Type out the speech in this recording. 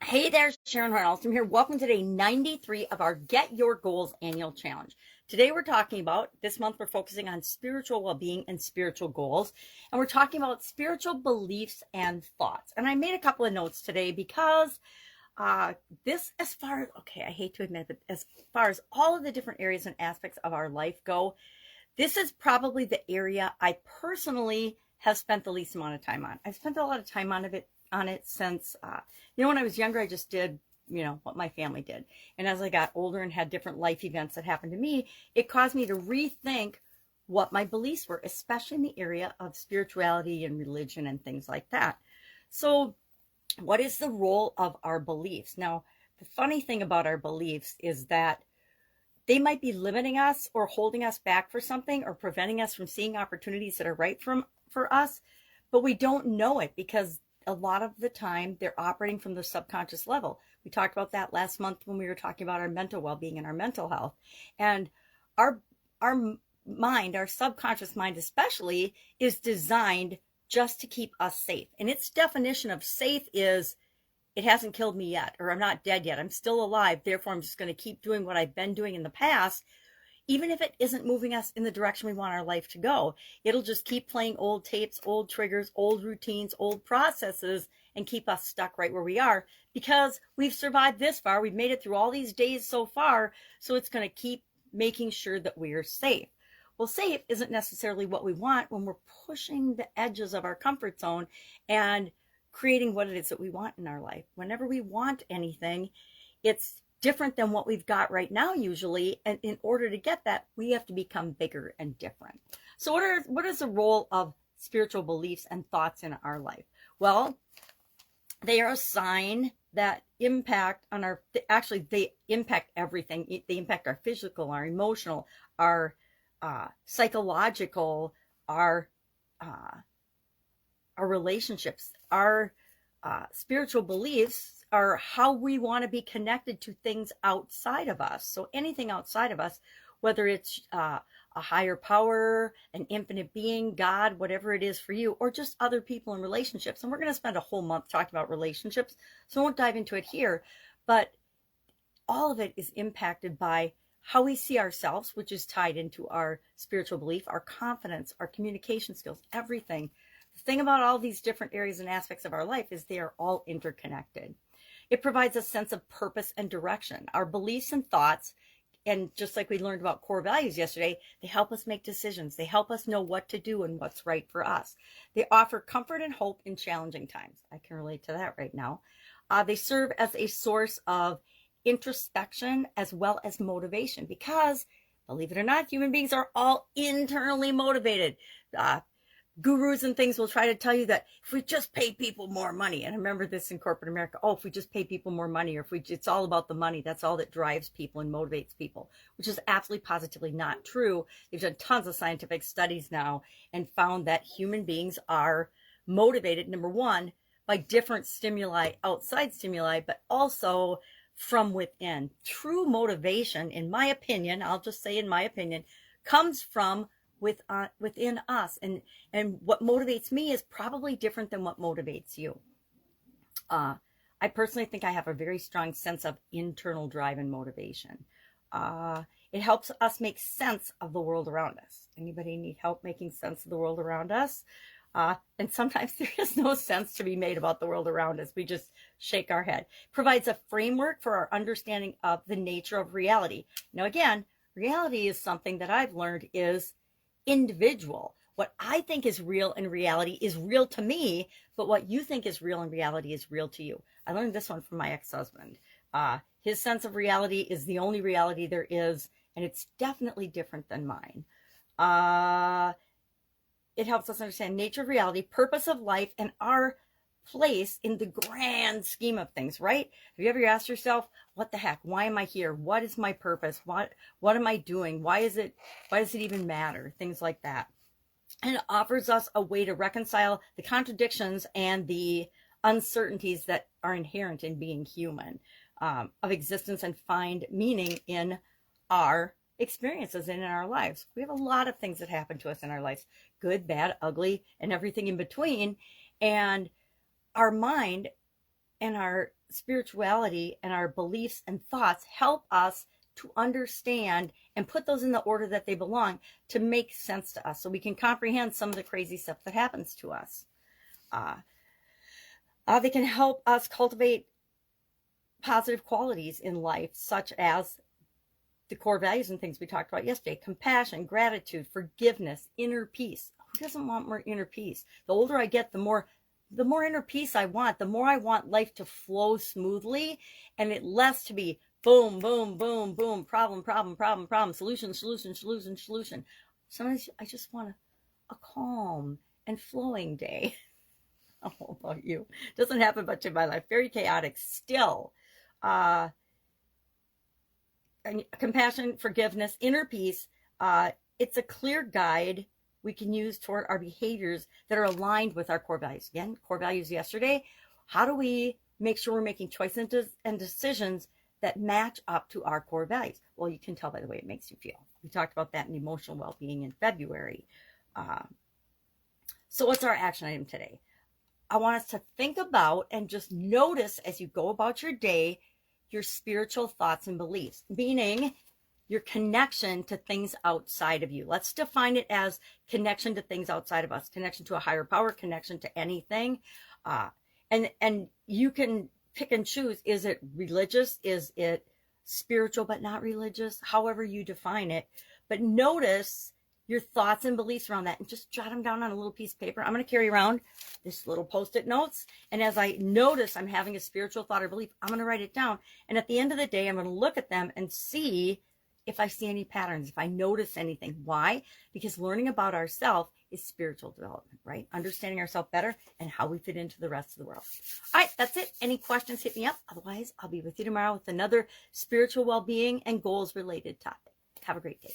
Hey there, Sharon Horne-Ellstrom here. Welcome to day 93 of our Get Your Goals annual challenge. Today we're talking about, this month we're focusing on spiritual well-being and spiritual goals. And we're talking about spiritual beliefs and thoughts. And I made a couple of notes today because I hate to admit, but as far as all of the different areas and aspects of our life go, this is probably the area I personally have spent the least amount of time on. I've spent a lot of time on it since, when I was younger, I just did, what my family did. And as I got older and had different life events that happened to me, it caused me to rethink what my beliefs were, especially in the area of spirituality and religion and things like that. So what is the role of our beliefs? Now, the funny thing about our beliefs is that they might be limiting us or holding us back for something or preventing us from seeing opportunities that are right for us, but we don't know it because a lot of the time they're operating from the subconscious level. We talked about that last month when we were talking about our mental well-being and our mental health. And our mind, our subconscious mind especially, is designed just to keep us safe. And its definition of safe is, it hasn't killed me yet, or I'm not dead yet. I'm still alive. Therefore, I'm just going to keep doing what I've been doing in the past, even if it isn't moving us in the direction we want our life to go. It'll just keep playing old tapes, old triggers, old routines, old processes, and keep us stuck right where we are because we've survived this far. We've made it through all these days so far. So it's going to keep making sure that we're safe. Well, safe isn't necessarily what we want when we're pushing the edges of our comfort zone and creating what it is that we want in our life. Whenever we want anything, it's different than what we've got right now usually, and in order to get that, we have to become bigger and different. So what is the role of spiritual beliefs and thoughts in our life? Well, they are a sign that impact on they impact everything. They impact our physical, our emotional, our psychological, our relationships. Our spiritual beliefs are how we want to be connected to things outside of us. So anything outside of us, whether it's a higher power, an infinite being, God, whatever it is for you, or just other people in relationships. And we're going to spend a whole month talking about relationships, so I won't dive into it here. But all of it is impacted by how we see ourselves, which is tied into our spiritual belief, our confidence, our communication skills, everything. The thing about all these different areas and aspects of our life is they are all interconnected. It provides a sense of purpose and direction. Our beliefs and thoughts, and just like we learned about core values yesterday, they help us make decisions. They help us know what to do and what's right for us. They offer comfort and hope in challenging times. I can relate to that right now. They serve as a source of introspection as well as motivation because, believe it or not, human beings are all internally motivated. Gurus and things will try to tell you that if we just pay people more money, and I remember this in corporate America, if we just pay people more money, or it's all about the money, that's all that drives people and motivates people, which is absolutely positively not true. They've done tons of scientific studies now and found that human beings are motivated, number one, by different stimuli, outside stimuli, but also from within. True motivation, in my opinion, I'll just say in my opinion, comes from within us, and what motivates me is probably different than what motivates you. I personally think I have a very strong sense of internal drive and motivation. It helps us make sense of the world around us. Anybody need help making sense of the world around us? And sometimes there is no sense to be made about the world around us. We just shake our head. Provides a framework for our understanding of the nature of reality. Now, again, reality is something that I've learned is individual. What I think is real in reality is real to me, but what you think is real in reality is real to you. I learned this one from my ex-husband. His sense of reality is the only reality there is, and it's definitely different than mine. It helps us understand nature of reality, purpose of life, and our place in the grand scheme of things, right? Have you ever asked yourself, what the heck? Why am I here? What is my purpose? What am I doing? Why does it even matter? Things like that. And it offers us a way to reconcile the contradictions and the uncertainties that are inherent in being human, of existence, and find meaning in our experiences and in our lives. We have a lot of things that happen to us in our lives, good, bad, ugly, and everything in between. And our mind and our spirituality and our beliefs and thoughts help us to understand and put those in the order that they belong to make sense to us so we can comprehend some of the crazy stuff that happens to us. They can help us cultivate positive qualities in life, such as the core values and things we talked about yesterday: compassion, gratitude, forgiveness, inner peace. Who doesn't want more inner peace? The older I get, the more inner peace I want, the more I want life to flow smoothly and it less to be boom, boom, boom, boom, problem, problem, problem, problem, solution, solution, solution, solution. Sometimes I just want a calm and flowing day. I don't know about you. Doesn't happen much in my life. Very chaotic still. Compassion, forgiveness, inner peace. It's a clear guide we can use toward our behaviors that are aligned with our core values. Again, core values yesterday. How do we make sure we're making choices and decisions that match up to our core values? Well, you can tell by the way it makes you feel. We talked about that in emotional well-being in February. So what's our action item today? I want us to think about and just notice as you go about your day, your spiritual thoughts and beliefs, meaning your connection to things outside of you. Let's define it as connection to things outside of us, connection to a higher power, connection to anything. And you can pick and choose. Is it religious? Is it spiritual but not religious? However you define it. But notice your thoughts and beliefs around that and just jot them down on a little piece of paper. I'm going to carry around this little post-it notes. And as I notice I'm having a spiritual thought or belief, I'm going to write it down. And at the end of the day, I'm going to look at them and see if I see any patterns, if I notice anything. Why? Because learning about ourselves is spiritual development, right? Understanding ourselves better and how we fit into the rest of the world. All right, that's it. Any questions, hit me up. Otherwise, I'll be with you tomorrow with another spiritual well-being and goals related topic. Have a great day.